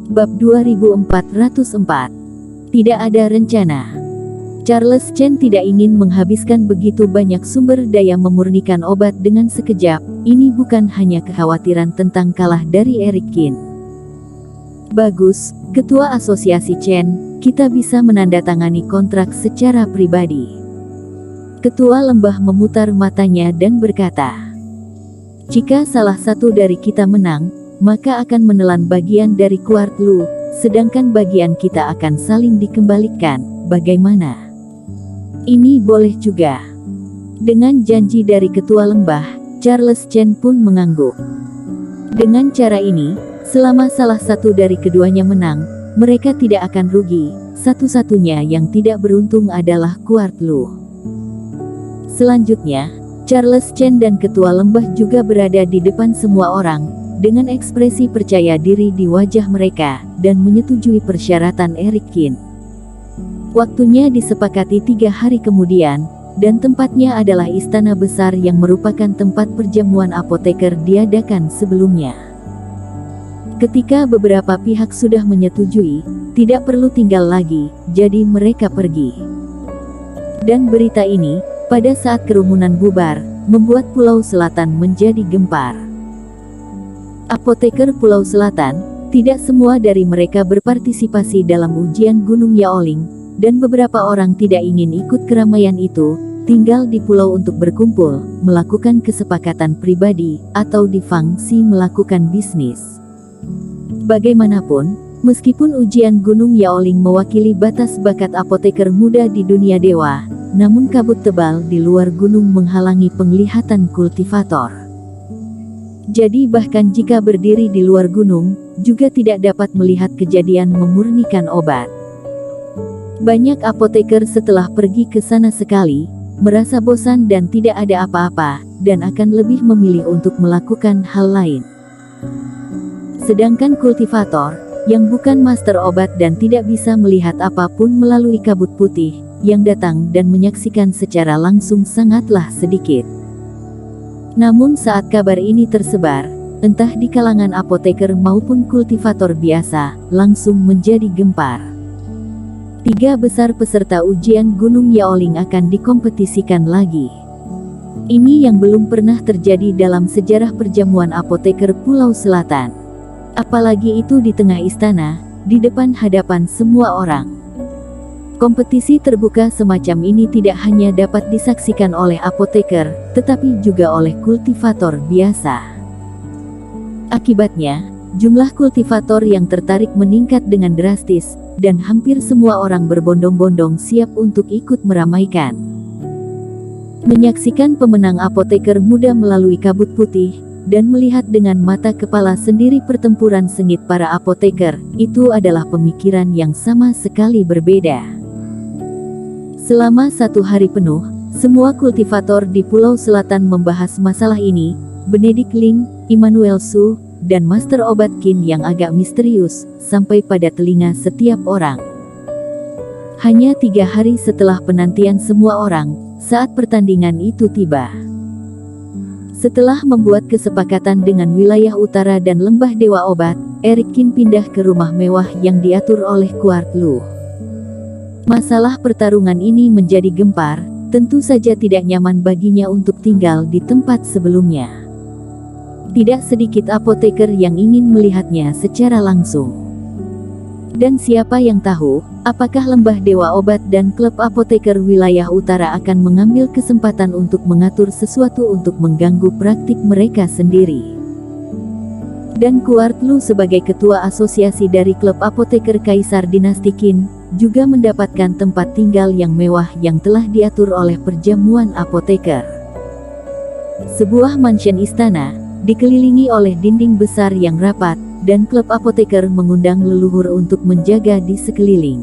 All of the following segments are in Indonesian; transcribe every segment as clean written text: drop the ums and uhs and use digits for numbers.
Bab 2404. Tidak ada rencana. Charles Chen tidak ingin menghabiskan begitu banyak sumber daya memurnikan obat dengan sekejap. Ini bukan hanya kekhawatiran tentang kalah dari Eric Qin. Bagus, Ketua Asosiasi Chen, kita bisa menandatangani kontrak secara pribadi. Ketua Lembah memutar matanya dan berkata, jika salah satu dari kita menang, maka akan menelan bagian dari Kuart Lu, sedangkan bagian kita akan saling dikembalikan. Bagaimana? Ini boleh juga. Dengan janji dari Ketua Lembah, Charles Chen pun mengangguk. Dengan cara ini, selama salah satu dari keduanya menang, mereka tidak akan rugi. Satu-satunya yang tidak beruntung adalah Kuart Lu. Selanjutnya, Charles Chen dan Ketua Lembah juga berada di depan semua orang, dengan ekspresi percaya diri di wajah mereka, dan menyetujui persyaratan Eric Qin. Waktunya disepakati 3 hari kemudian, dan tempatnya adalah istana besar yang merupakan tempat perjamuan apoteker diadakan sebelumnya. Ketika beberapa pihak sudah menyetujui, tidak perlu tinggal lagi, jadi mereka pergi. Dan berita ini, pada saat kerumunan bubar, membuat Pulau Selatan menjadi gempar. Apoteker Pulau Selatan, tidak semua dari mereka berpartisipasi dalam ujian Gunung Yaoling, dan beberapa orang tidak ingin ikut keramaian itu, tinggal di pulau untuk berkumpul, melakukan kesepakatan pribadi, atau di Fangxi melakukan bisnis. Bagaimanapun, meskipun ujian Gunung Yaoling mewakili batas bakat apoteker muda di dunia dewa, namun kabut tebal di luar gunung menghalangi penglihatan kultivator. Jadi bahkan jika berdiri di luar gunung, juga tidak dapat melihat kejadian memurnikan obat. Banyak apoteker setelah pergi ke sana sekali, merasa bosan dan tidak ada apa-apa, dan akan lebih memilih untuk melakukan hal lain. Sedangkan kultivator, yang bukan master obat dan tidak bisa melihat apapun melalui kabut putih, yang datang dan menyaksikan secara langsung sangatlah sedikit. Namun saat kabar ini tersebar, entah di kalangan apoteker maupun kultivator biasa, langsung menjadi gempar. 3 besar peserta ujian Gunung Yaoling akan dikompetisikan lagi. Ini yang belum pernah terjadi dalam sejarah perjamuan apoteker Pulau Selatan. Apalagi itu di tengah istana, di depan hadapan semua orang. Kompetisi terbuka semacam ini tidak hanya dapat disaksikan oleh apoteker, tetapi juga oleh kultivator biasa. Akibatnya, jumlah kultivator yang tertarik meningkat dengan drastis, dan hampir semua orang berbondong-bondong siap untuk ikut meramaikan. Menyaksikan pemenang apoteker muda melalui kabut putih, dan melihat dengan mata kepala sendiri pertempuran sengit para apoteker, itu adalah pemikiran yang sama sekali berbeda. Selama 1 hari penuh, semua kultivator di Pulau Selatan membahas masalah ini. Benedict Ling, Immanuel Su, dan Master Obat Qin yang agak misterius, sampai pada telinga setiap orang. Hanya 3 hari setelah penantian semua orang, saat pertandingan itu tiba. Setelah membuat kesepakatan dengan wilayah utara dan lembah Dewa Obat, Eric Qin pindah ke rumah mewah yang diatur oleh Kuart Lu. Masalah pertarungan ini menjadi gempar, tentu saja tidak nyaman baginya untuk tinggal di tempat sebelumnya. Tidak sedikit apoteker yang ingin melihatnya secara langsung. Dan siapa yang tahu, apakah lembah Dewa Obat dan klub apoteker wilayah utara akan mengambil kesempatan untuk mengatur sesuatu untuk mengganggu praktik mereka sendiri. Dan Kuart Lu sebagai ketua asosiasi dari klub apoteker Kaisar Dinasti Qin, juga mendapatkan tempat tinggal yang mewah yang telah diatur oleh perjamuan apoteker. Sebuah mansion istana, dikelilingi oleh dinding besar yang rapat, dan klub apoteker mengundang leluhur untuk menjaga di sekeliling.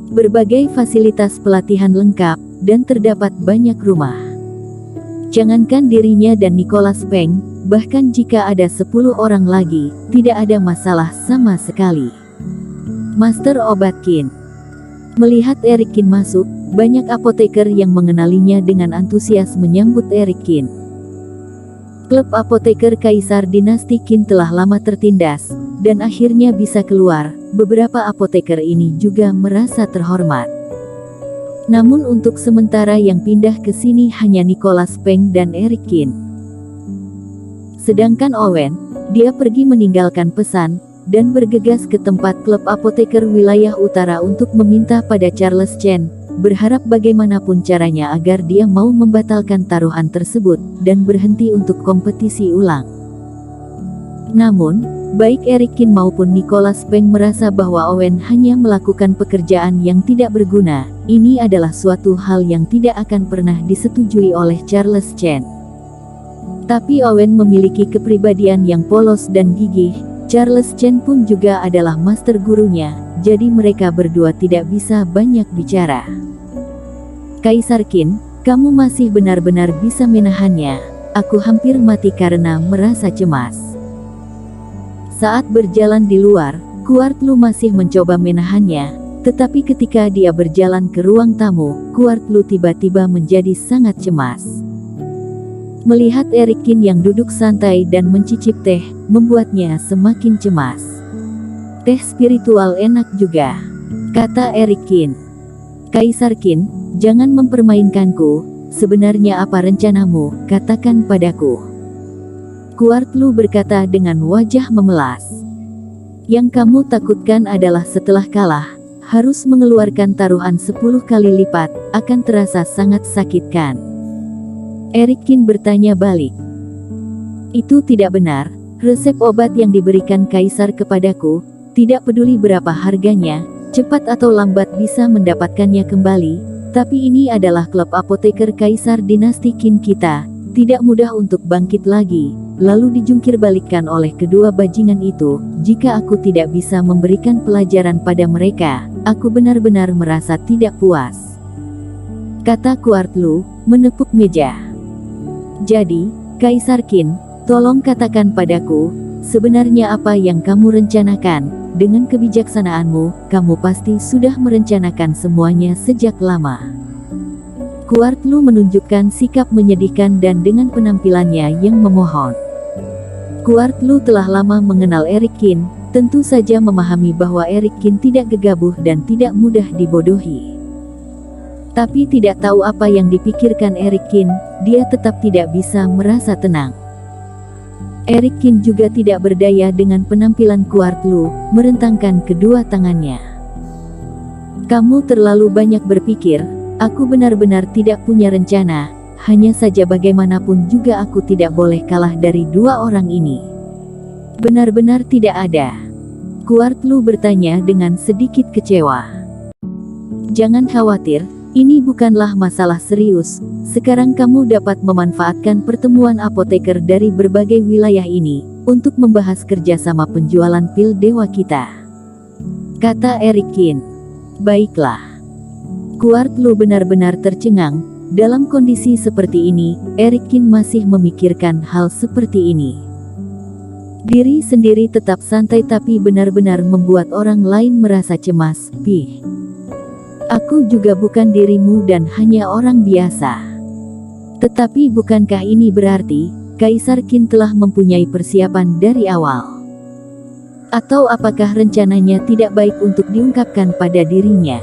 Berbagai fasilitas pelatihan lengkap, dan terdapat banyak rumah. Jangankan dirinya dan Nicholas Peng, bahkan jika ada 10 orang lagi, tidak ada masalah sama sekali. Master Obat Qin. Melihat Eric Qin masuk, banyak apoteker yang mengenalinya dengan antusias menyambut Eric Qin. Klub apoteker Kaisar Dinasti Qin telah lama tertindas, dan akhirnya bisa keluar. Beberapa apoteker ini juga merasa terhormat. Namun untuk sementara yang pindah ke sini hanya Nicholas Peng dan Eric Qin. Sedangkan Owen, dia pergi meninggalkan pesan, dan bergegas ke tempat klub apoteker wilayah utara untuk meminta pada Charles Chen, berharap bagaimanapun caranya agar dia mau membatalkan taruhan tersebut, dan berhenti untuk kompetisi ulang. Namun, baik Eric Qin maupun Nicholas Peng merasa bahwa Owen hanya melakukan pekerjaan yang tidak berguna. Ini adalah suatu hal yang tidak akan pernah disetujui oleh Charles Chen. Tapi Owen memiliki kepribadian yang polos dan gigih. Charles Chen pun juga adalah master gurunya, jadi mereka berdua tidak bisa banyak bicara. Kaisar Qin, kamu masih benar-benar bisa menahannya. Aku hampir mati karena merasa cemas. Saat berjalan di luar, Kuartlu masih mencoba menahannya, tetapi ketika dia berjalan ke ruang tamu, Kuartlu tiba-tiba menjadi sangat cemas. Melihat Eric Qin yang duduk santai dan mencicip teh, membuatnya semakin cemas. Teh spiritual enak juga, kata Eric Qin. Kaisar Qin, jangan mempermainkanku, sebenarnya apa rencanamu, katakan padaku. Kuartlu berkata dengan wajah memelas. Yang kamu takutkan adalah setelah kalah, harus mengeluarkan taruhan 10 kali lipat, akan terasa sangat sakit kan? Eric Qin bertanya balik. Itu tidak benar, resep obat yang diberikan Kaisar kepadaku, tidak peduli berapa harganya, cepat atau lambat bisa mendapatkannya kembali, tapi ini adalah klub apoteker Kaisar Dinasti Qin kita, tidak mudah untuk bangkit lagi, lalu dijungkir balikkan oleh kedua bajingan itu. Jika aku tidak bisa memberikan pelajaran pada mereka, aku benar-benar merasa tidak puas, kata Kuartlu, menepuk meja. Jadi, Kaisar Qin, tolong katakan padaku, sebenarnya apa yang kamu rencanakan. Dengan kebijaksanaanmu, kamu pasti sudah merencanakan semuanya sejak lama. Kuartlu menunjukkan sikap menyedihkan dan dengan penampilannya yang memohon. Kuartlu telah lama mengenal Eric Qin, tentu saja memahami bahwa Eric Qin tidak gegabah dan tidak mudah dibodohi. Tapi tidak tahu apa yang dipikirkan Eric Qin, dia tetap tidak bisa merasa tenang. Eric Qin juga tidak berdaya dengan penampilan Kuartlu, merentangkan kedua tangannya. Kamu terlalu banyak berpikir, aku benar-benar tidak punya rencana, hanya saja bagaimanapun juga aku tidak boleh kalah dari dua orang ini. Benar-benar tidak ada. Kuartlu bertanya dengan sedikit kecewa. Jangan khawatir. Ini bukanlah masalah serius, sekarang kamu dapat memanfaatkan pertemuan apoteker dari berbagai wilayah ini, untuk membahas kerjasama penjualan pil dewa kita, kata Eric Qin. Baiklah. Kuartlu benar-benar tercengang, dalam kondisi seperti ini, Eric Qin masih memikirkan hal seperti ini. Diri sendiri tetap santai tapi benar-benar membuat orang lain merasa cemas. Aku juga bukan dirimu dan hanya orang biasa. Tetapi bukankah ini berarti, Kaisar Qin telah mempunyai persiapan dari awal? Atau apakah rencananya tidak baik untuk diungkapkan pada dirinya?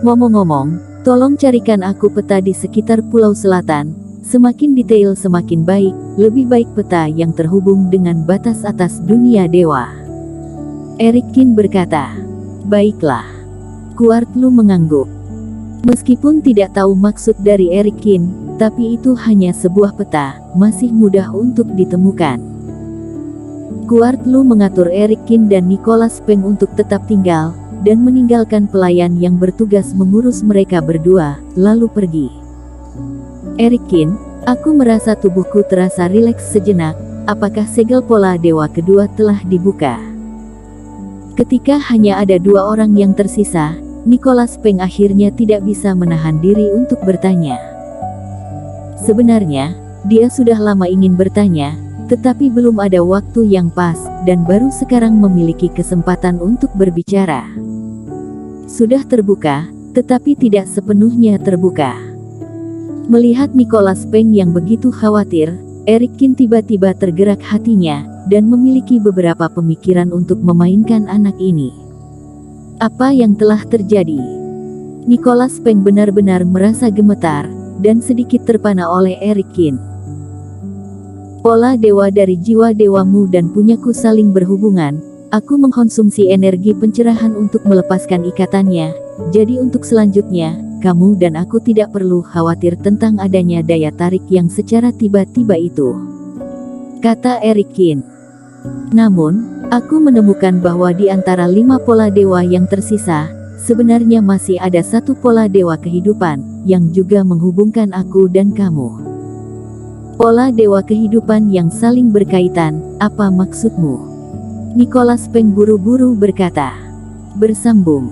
Ngomong-ngomong, tolong carikan aku peta di sekitar Pulau Selatan, semakin detail semakin baik, lebih baik peta yang terhubung dengan batas atas dunia dewa. Eric Qin berkata. Baiklah. Kuartlu mengangguk. Meskipun tidak tahu maksud dari Eric Qin, tapi itu hanya sebuah peta, masih mudah untuk ditemukan. Kuartlu mengatur Eric Qin dan Nicholas Peng untuk tetap tinggal, dan meninggalkan pelayan yang bertugas mengurus mereka berdua, lalu pergi. Eric Qin, aku merasa tubuhku terasa rileks sejenak, apakah segel pola dewa kedua telah dibuka? Ketika hanya ada dua orang yang tersisa, Nicholas Peng akhirnya tidak bisa menahan diri untuk bertanya. Sebenarnya, dia sudah lama ingin bertanya, tetapi belum ada waktu yang pas, dan baru sekarang memiliki kesempatan untuk berbicara. Sudah terbuka, tetapi tidak sepenuhnya terbuka. Melihat Nicholas Peng yang begitu khawatir, Erikin tiba-tiba tergerak hatinya, dan memiliki beberapa pemikiran untuk memainkan anak ini. Apa yang telah terjadi? Nicholas Peng benar-benar merasa gemetar, dan sedikit terpana oleh Erikin. Pola dewa dari jiwa dewamu dan punyaku saling berhubungan. Aku mengkonsumsi energi pencerahan untuk melepaskan ikatannya, jadi untuk selanjutnya, kamu dan aku tidak perlu khawatir tentang adanya daya tarik yang secara tiba-tiba itu, kata Erikin. Namun, aku menemukan bahwa di antara 5 pola dewa yang tersisa, sebenarnya masih ada satu pola dewa kehidupan, yang juga menghubungkan aku dan kamu. Pola dewa kehidupan yang saling berkaitan, apa maksudmu? Nicholas Peng buru-buru berkata. Bersambung.